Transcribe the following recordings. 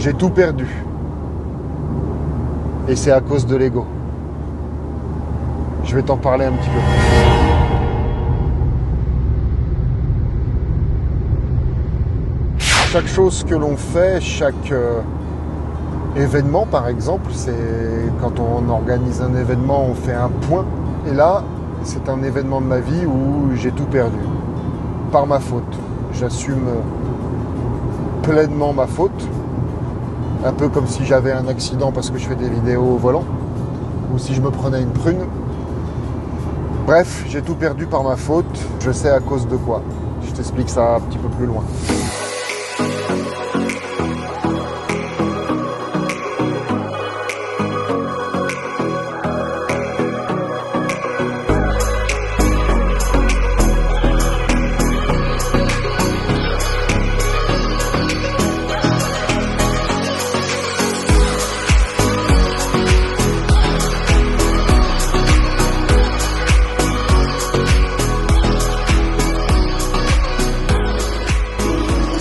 J'ai tout perdu. Et c'est à cause de l'ego. Je vais t'en parler un petit peu. Chaque chose que l'on fait, chaque événement par exemple, c'est quand on organise un événement, on fait un point. Et là, c'est un événement de ma vie où j'ai tout perdu. Par ma faute. J'assume pleinement ma faute. Un peu comme si j'avais un accident parce que je fais des vidéos au volant. Ou si je me prenais une prune. Bref, j'ai tout perdu par ma faute. Je sais à cause de quoi. Je t'explique ça un petit peu plus loin.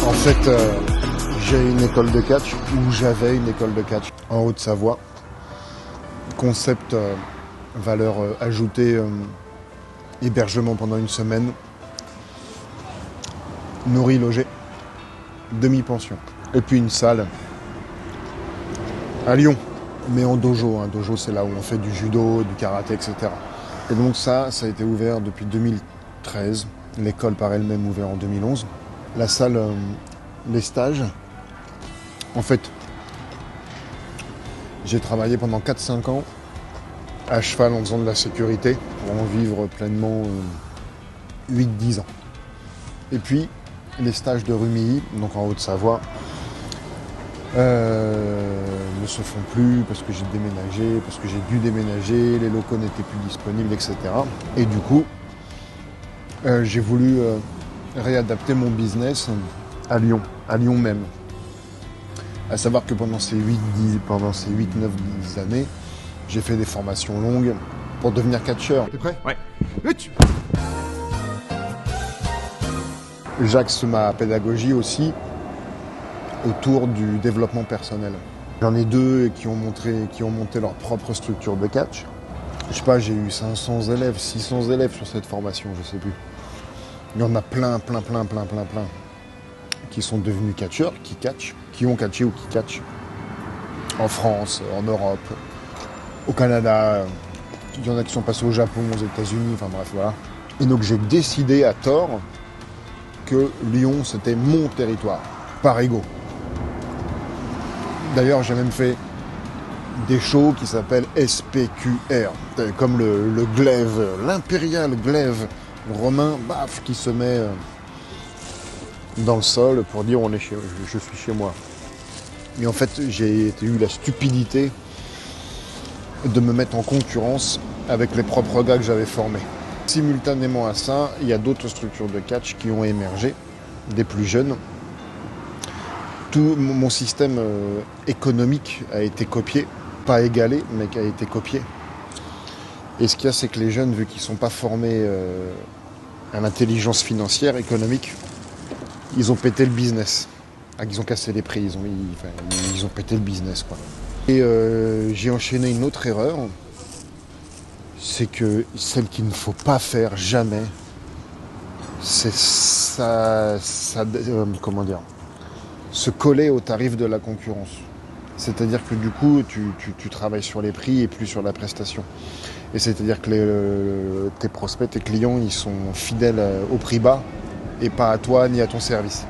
En fait, j'ai une école de catch, ou j'avais une école de catch en Haute-Savoie. Concept, valeur ajoutée, hébergement pendant une semaine, nourri, logé, demi-pension. Et puis une salle à Lyon, mais en dojo. Un dojo, c'est là où on fait du judo, du karaté, etc. Et donc ça a été ouvert depuis 2013. L'école par elle-même ouverte en 2011. La salle, les stages, en fait, j'ai travaillé pendant 4-5 ans à cheval en faisant de la sécurité pour en vivre pleinement 8-10 ans. Et puis, les stages de Rumilly, donc en Haute-Savoie, ne se font plus parce que j'ai déménagé, parce que j'ai dû déménager, les locaux n'étaient plus disponibles, etc. Et du coup, j'ai voulu réadapter mon business à Lyon même. À savoir que pendant ces 8-9-10 années, j'ai fait des formations longues pour devenir catcheur. T'es prêt ? Ouais. J'axe ma pédagogie aussi autour du développement personnel. J'en ai deux qui ont monté leur propre structure de catch. Je sais pas, j'ai eu 500 élèves, 600 élèves sur cette formation, je sais plus. Il y en a plein, qui sont devenus catcheurs, qui catchent, qui ont catché ou qui catchent. En France, en Europe, au Canada, il y en a qui sont passés au Japon, aux États-Unis, enfin bref, voilà. Et donc j'ai décidé à tort que Lyon, c'était mon territoire, par ego. D'ailleurs, j'ai même fait des shows qui s'appellent SPQR, comme le glaive, l'impérial glaive romain, baf, qui se met dans le sol pour dire je suis chez moi. Mais en fait, j'ai eu la stupidité de me mettre en concurrence avec les propres gars que j'avais formés. Simultanément à ça, il y a d'autres structures de catch qui ont émergé, des plus jeunes. Tout mon système économique a été copié, pas égalé, mais qui a été copié. Et ce qu'il y a, c'est que les jeunes, vu qu'ils ne sont pas formés à l'intelligence financière, économique, ils ont pété le business. Ils ont cassé les prix, ils ont pété le business, quoi. Et j'ai enchaîné une autre erreur, c'est que celle qu'il ne faut pas faire jamais, c'est se coller au tarif de la concurrence. C'est-à-dire que du coup, tu travailles sur les prix et plus sur la prestation. Et c'est-à-dire que tes prospects, tes clients, ils sont fidèles au prix bas et pas à toi ni à ton service.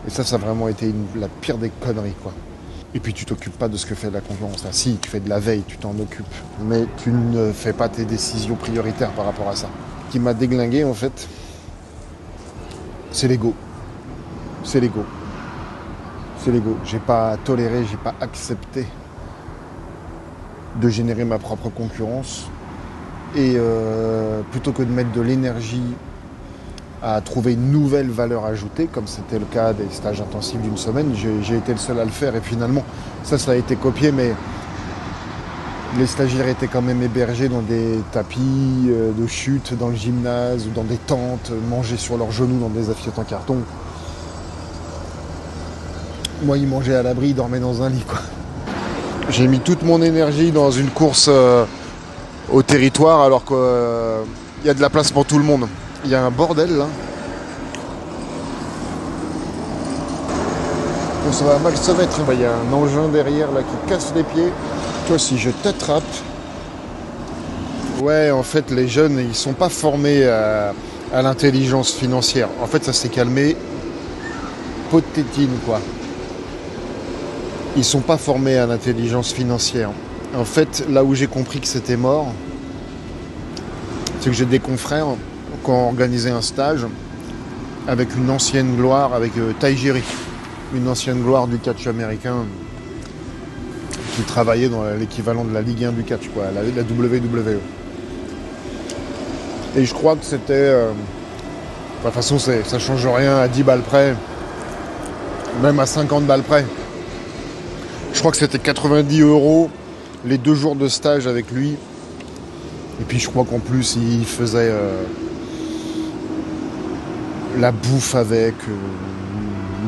Et ça a vraiment été la pire des conneries, quoi. Et puis tu t'occupes pas de ce que fait la concurrence. Là, si, tu fais de la veille, tu t'en occupes. Mais tu ne fais pas tes décisions prioritaires par rapport à ça. Ce qui m'a déglingué, en fait, c'est l'ego. C'est l'ego. C'est l'ego. J'ai pas toléré, j'ai pas accepté de générer ma propre concurrence. Et plutôt que de mettre de l'énergie à trouver une nouvelle valeur ajoutée, comme c'était le cas des stages intensifs d'une semaine, j'ai été le seul à le faire. Et finalement, ça a été copié, mais les stagiaires étaient quand même hébergés dans des tapis de chute dans le gymnase ou dans des tentes, mangés sur leurs genoux dans des assiettes en carton. Moi, il mangeait à l'abri, il dormait dans un lit, quoi. J'ai mis toute mon énergie dans une course au territoire alors qu'il y a de la place pour tout le monde. Il y a un bordel là. Bon, ça va mal se mettre. Il y a un engin derrière là qui casse les pieds. Toi, si je t'attrape. Ouais, en fait, les jeunes, ils sont pas formés à l'intelligence financière. En fait, ça s'est calmé. Pot de tétine, quoi. Ils sont pas formés à l'intelligence financière. En fait, là où j'ai compris que c'était mort, c'est que j'ai des confrères qui ont organisé un stage avec une ancienne gloire, avec Tajiri, une ancienne gloire du catch américain qui travaillait dans l'équivalent de la Ligue 1 du catch, quoi, la WWE. Et je crois que c'était... de toute façon, ça change rien à 10 balles près, même à 50 balles près. Je crois que c'était 90 € les 2 jours de stage avec lui. Et puis je crois qu'en plus, il faisait la bouffe avec,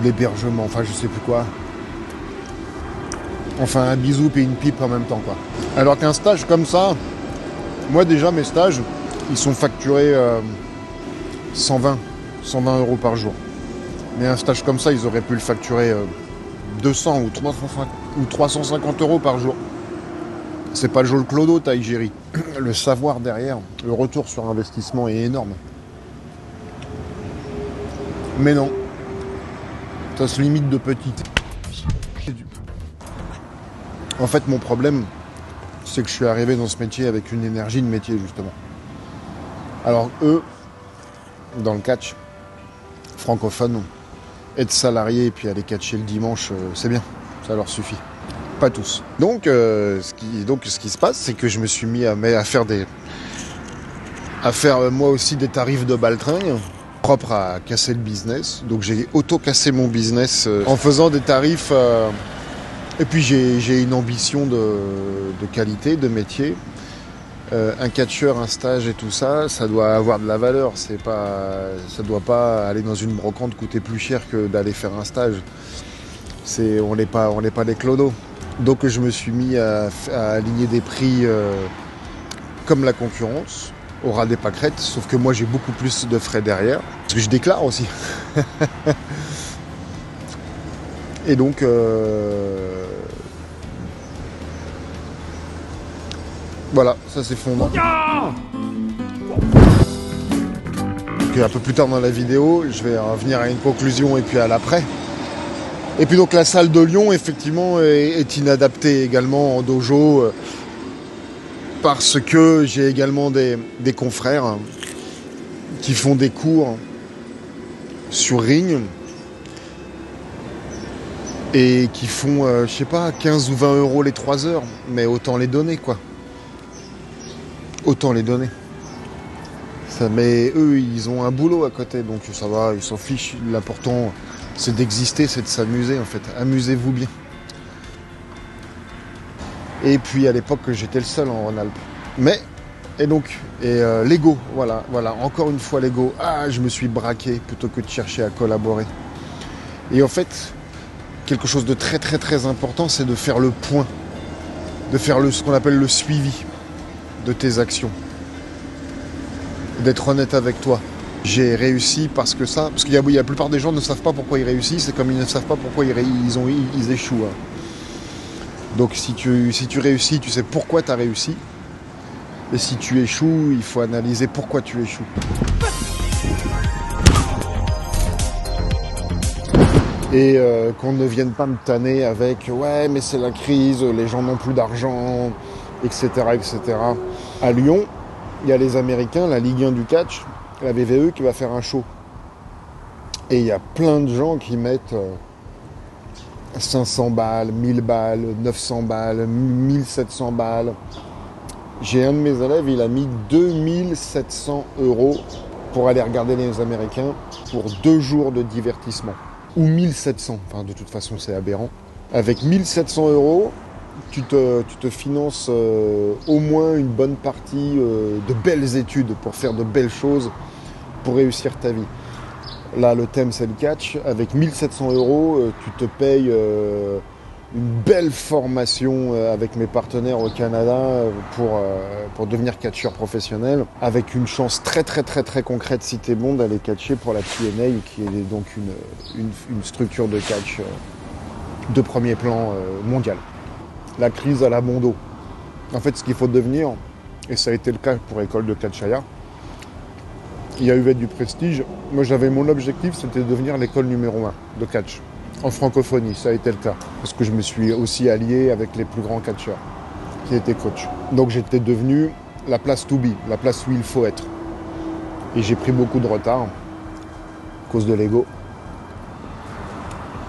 l'hébergement, enfin je sais plus quoi. Enfin un bisou et une pipe en même temps, quoi. Alors qu'un stage comme ça, moi déjà mes stages, ils sont facturés 120 € par jour. Mais un stage comme ça, ils auraient pu le facturer 200 ou 350 € par jour. C'est pas Joel Clodo, Tajiri. Le savoir derrière, le retour sur investissement est énorme. Mais non, ça se limite de petit. En fait, mon problème, c'est que je suis arrivé dans ce métier avec une énergie de métier, justement. Alors eux, dans le catch, francophone, être salarié et puis aller catcher le dimanche, c'est bien, ça leur suffit. Pas tous. Donc, ce qui se passe, c'est que je me suis mis à faire moi aussi des tarifs de baltringue propres à casser le business. Donc j'ai auto-cassé mon business en faisant des tarifs. Et puis j'ai une ambition de qualité, de métier. Un catcheur, un stage et tout ça, ça doit avoir de la valeur. Ça doit pas aller dans une brocante coûter plus cher que d'aller faire un stage. On n'est pas des clodos. Donc je me suis mis à aligner des prix comme la concurrence, au ras des pâquerettes, sauf que moi j'ai beaucoup plus de frais derrière, parce que je déclare aussi. Et donc voilà, ça s'effondre. Donc un peu plus tard dans la vidéo, je vais revenir à une conclusion et puis à l'après. Et puis donc la salle de Lyon, effectivement, est inadaptée également en dojo parce que j'ai également des confrères qui font des cours sur ring et qui font, je sais pas, 15 ou 20 € les 3 heures. Mais autant les donner, quoi. Autant les donner. Mais eux, ils ont un boulot à côté, donc ça va, ils s'en fichent. L'important, c'est d'exister, c'est de s'amuser, en fait. Amusez-vous bien. Et puis, à l'époque, j'étais le seul en Rhône-Alpes. L'ego, voilà, encore une fois l'ego. Ah, je me suis braqué plutôt que de chercher à collaborer. Et en fait, quelque chose de très, très, très important, c'est de faire le point. De faire ce qu'on appelle le suivi de tes actions. D'être honnête avec toi. J'ai réussi parce que la plupart des gens ne savent pas pourquoi ils réussissent, c'est comme ils ne savent pas pourquoi ils échouent. Hein. Donc si tu réussis, tu sais pourquoi tu as réussi. Et si tu échoues, il faut analyser pourquoi tu échoues. Et qu'on ne vienne pas me tanner avec « ouais, mais c'est la crise, les gens n'ont plus d'argent, etc. etc. » À Lyon, il y a les Américains, la Ligue 1 du catch, la VVE qui va faire un show. Et il y a plein de gens qui mettent 500 balles, 1000 balles, 900 balles, 1700 balles. J'ai un de mes élèves, il a mis 2700 € pour aller regarder les Américains pour 2 jours de divertissement. Ou 1700, enfin de toute façon c'est aberrant. Avec 1700 €, tu te finances au moins une bonne partie de belles études pour faire de belles choses, pour réussir ta vie. Là, le thème, c'est le catch. Avec 1700 €, tu te payes une belle formation avec mes partenaires au Canada pour devenir catcheur professionnel, avec une chance très très très très concrète, si t'es bon, d'aller catcher pour la TNA, qui est donc une structure de catch de premier plan mondial. La crise à la Mondo. En fait, ce qu'il faut devenir, et ça a été le cas pour l'école de Catchaya, il y a eu du prestige. Moi, j'avais mon objectif, c'était de devenir l'école numéro 1 de catch. En francophonie, ça a été le cas. Parce que je me suis aussi allié avec les plus grands catcheurs qui étaient coachs. Donc j'étais devenu la place to be, la place où il faut être. Et j'ai pris beaucoup de retard à cause de l'ego.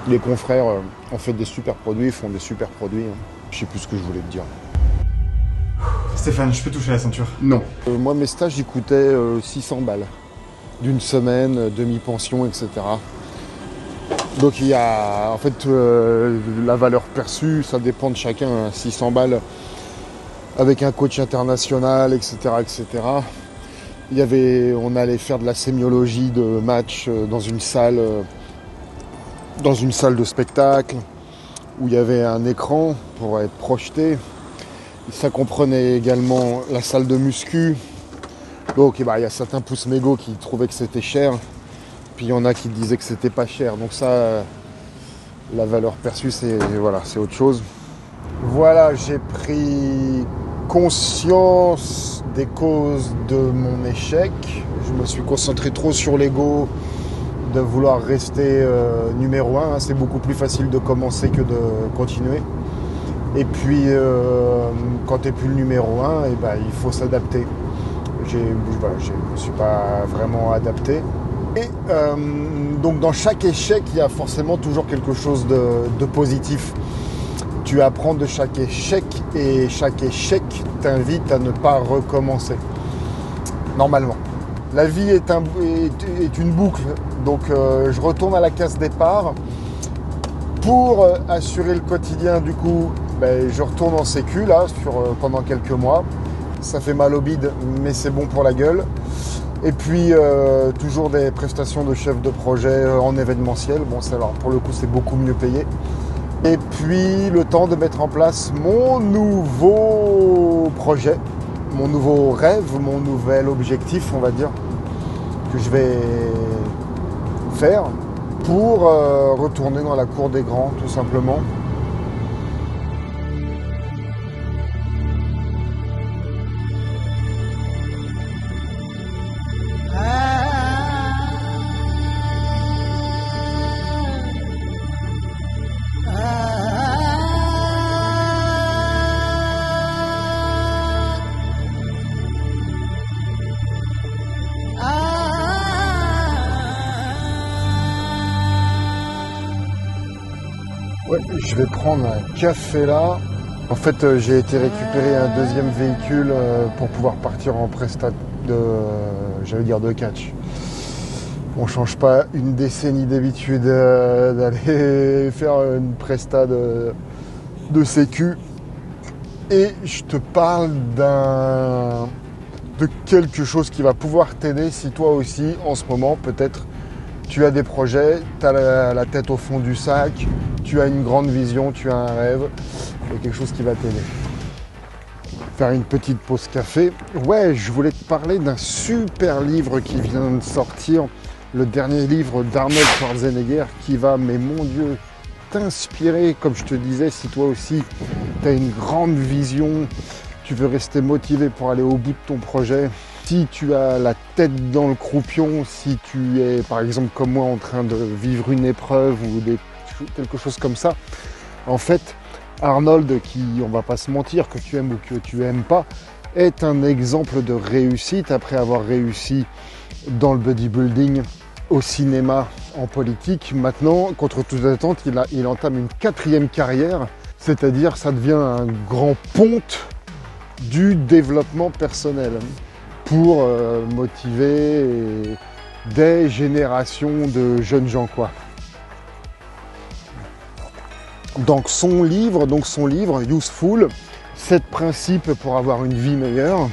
Les confrères ont fait des super produits, font des super produits. Je sais plus ce que je voulais te dire. Stéphane, je peux toucher la ceinture? Non. Moi, mes stages, ils coûtaient 600 balles. D'une semaine, demi-pension, etc. Donc il y a, en fait, la valeur perçue, ça dépend de chacun. 600 balles avec un coach international, etc., etc. On allait faire de la sémiologie de match dans une salle de spectacle où il y avait un écran pour être projeté. Ça comprenait également la salle de muscu. Donc il y a certains pouces mégots qui trouvaient que c'était cher. Puis il y en a qui disaient que c'était pas cher. Donc ça, la valeur perçue, c'est autre chose. Voilà, j'ai pris conscience des causes de mon échec. Je me suis concentré trop sur l'ego, de vouloir rester numéro 1. C'est beaucoup plus facile de commencer que de continuer. Et puis, quand tu n'es plus le numéro 1, il faut s'adapter. Je ne me suis pas vraiment adapté. Et donc, dans chaque échec, il y a forcément toujours quelque chose de positif. Tu apprends de chaque échec et chaque échec t'invite à ne pas recommencer. Normalement. La vie est une boucle. Donc, je retourne à la case départ. Pour assurer le quotidien, du coup, je retourne en sécu là pendant quelques mois. Ça fait mal au bide, mais c'est bon pour la gueule. Et puis toujours des prestations de chef de projet en événementiel. Bon, alors, pour le coup, c'est beaucoup mieux payé. Et puis le temps de mettre en place mon nouveau projet, mon nouveau rêve, mon nouvel objectif, on va dire, que je vais faire pour retourner dans la cour des grands, tout simplement. Ouais, je vais prendre un café là. En fait, j'ai été récupérer un deuxième véhicule pour pouvoir partir en prestat de catch. On change pas une décennie d'habitude d'aller faire une presta de sécu. Et je te parle de quelque chose qui va pouvoir t'aider si toi aussi, en ce moment, peut-être, tu as des projets, tu as la tête au fond du sac, tu as une grande vision, tu as un rêve, il y a quelque chose qui va t'aider. Faire une petite pause café. Ouais, je voulais te parler d'un super livre qui vient de sortir, le dernier livre d'Arnold Schwarzenegger qui va, mais mon Dieu, t'inspirer, comme je te disais, si toi aussi tu as une grande vision, tu veux rester motivé pour aller au bout de ton projet. Si tu as la tête dans le croupion, si tu es par exemple comme moi en train de vivre une épreuve ou quelque chose comme ça, en fait, Arnold, qui, on va pas se mentir, que tu aimes ou que tu aimes pas, est un exemple de réussite après avoir réussi dans le bodybuilding, au cinéma, en politique. Maintenant, contre toute attente, il entame une 4e carrière, c'est-à-dire ça devient un grand ponte du développement personnel pour motiver des générations de jeunes gens, quoi. Donc son livre, Useful, 7 principes pour avoir une vie meilleure,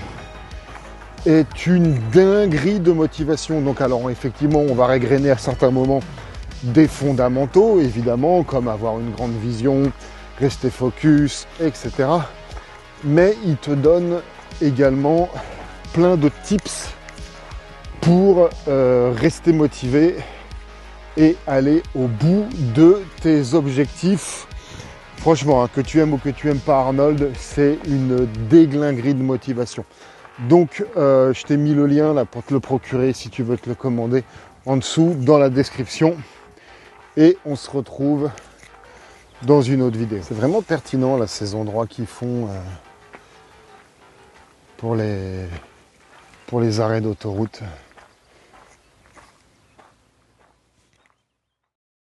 est une dinguerie de motivation. Donc alors effectivement, on va régrener à certains moments des fondamentaux, évidemment, comme avoir une grande vision, rester focus, etc. Mais il te donne également plein de tips pour rester motivé et aller au bout de tes objectifs. Franchement, hein, que tu aimes ou que tu aimes pas Arnold, c'est une déglinguerie de motivation. Donc, je t'ai mis le lien là pour te le procurer si tu veux te le commander en dessous dans la description. Et on se retrouve dans une autre vidéo. C'est vraiment pertinent là, ces endroits qu'ils font pour les arrêts d'autoroute.